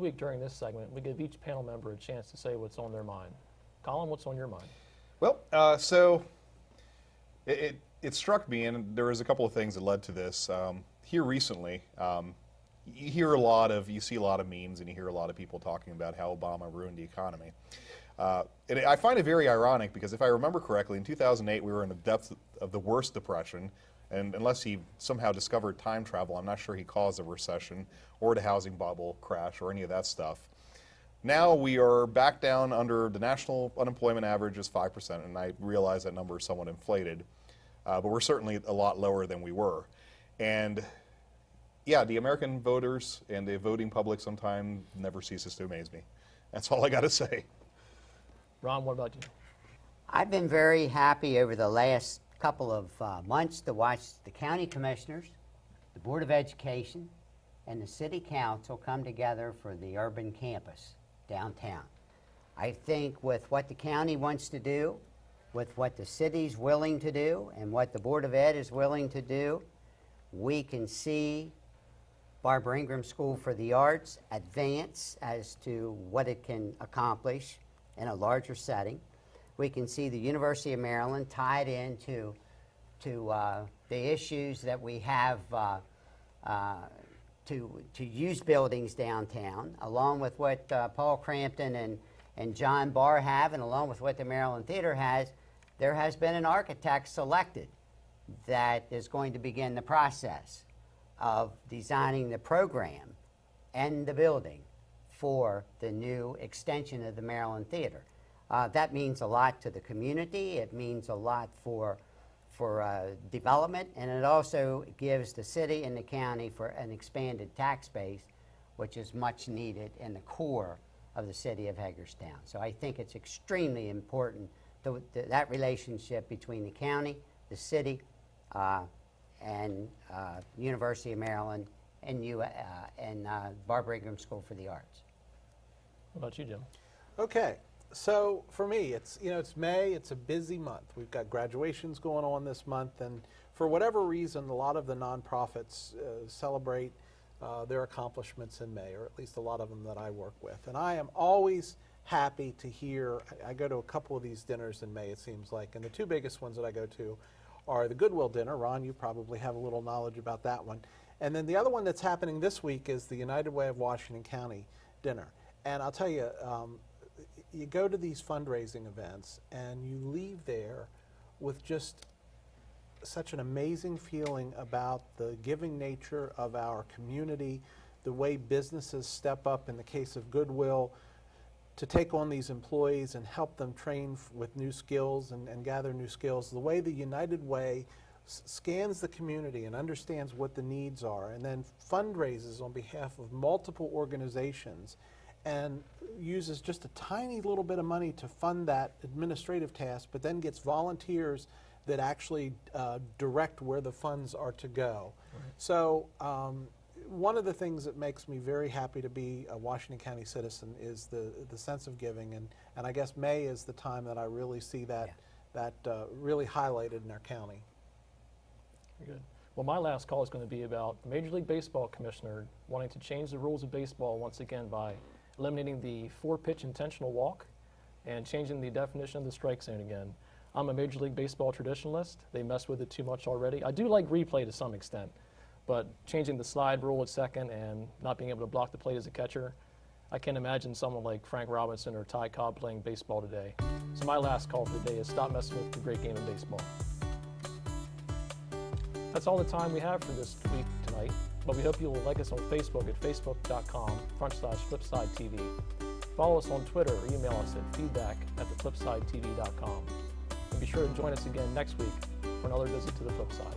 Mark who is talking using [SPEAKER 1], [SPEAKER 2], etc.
[SPEAKER 1] week during this segment, we give each panel member a chance to say what's on their mind. Colin, what's on your mind?
[SPEAKER 2] Well, so it struck me, and there was a couple of things that led to this. Here recently, you see a lot of memes, and you hear a lot of people talking about how Obama ruined the economy. And I find it very ironic because if I remember correctly, in 2008 we were in the depths of the worst depression, and unless he somehow discovered time travel, I'm not sure he caused a recession or the housing bubble crash or any of that stuff. Now we are back down under the national unemployment average is 5%, and I realize that number is somewhat inflated, but we're certainly a lot lower than we were. And yeah, the American voters and the voting public sometimes never ceases to amaze me. That's all I got to say.
[SPEAKER 1] Ron, what about you?
[SPEAKER 3] I've been very happy over the last couple of months to watch the county commissioners, the Board of Education, and the City Council come together for the urban campus downtown. I think with what the county wants to do, with what the city's willing to do, and what the Board of Ed is willing to do, we can see Barbara Ingram School for the Arts advance as to what it can accomplish in a larger setting. We can see the University of Maryland tied into the issues that we have to use buildings downtown, along with what Paul Crampton and John Barr have, and along with what the Maryland Theater has. There has been an architect selected that is going to begin the process of designing the program and the building for the new extension of the Maryland Theater. That means a lot to the community. It means a lot for development, and it also gives the city and the county for an expanded tax base, which is much needed in the core of the city of Hagerstown. So I think it's extremely important that relationship between the county, the city, and University of Maryland and Barbara Ingram School for the Arts.
[SPEAKER 1] What about you, Jim?
[SPEAKER 4] Okay, so for me, it's May. It's a busy month. We've got graduations going on this month, and for whatever reason, a lot of the nonprofits celebrate their accomplishments in May, or at least a lot of them that I work with. And I am always happy to hear. I go to a couple of these dinners in May, it seems like, and the two biggest ones that I go to are the Goodwill dinner. Ron, you probably have a little knowledge about that one. And then the other one that's happening this week is the United Way of Washington County dinner. And I'll tell you, you go to these fundraising events and you leave there with just such an amazing feeling about the giving nature of our community, the way businesses step up in the case of Goodwill to take on these employees and help them train with new skills and gather new skills, the way the United Way scans the community and understands what the needs are, and then fundraises on behalf of multiple organizations and uses just a tiny little bit of money to fund that administrative task, but then gets volunteers that actually direct where the funds are to go. Right. So one of the things that makes me very happy to be a Washington County citizen is the sense of giving, and I guess May is the time that I really see that really highlighted in our county.
[SPEAKER 1] Very good. Well, my last call is going to be about the Major League Baseball commissioner wanting to change the rules of baseball once again by eliminating the 4-pitch intentional walk and changing the definition of the strike zone again. I'm a Major League Baseball traditionalist. They mess with it too much already. I do like replay to some extent, but changing the slide rule at second and not being able to block the plate as a catcher, I can't imagine someone like Frank Robinson or Ty Cobb playing baseball today. So my last call for the day is stop messing with the great game of baseball. That's all the time we have for this week tonight, but we hope you will like us on Facebook at facebook.com/FlipsideTV. Follow us on Twitter or email us at feedback@theflipsidetv.com. And be sure to join us again next week for another visit to the Flipside.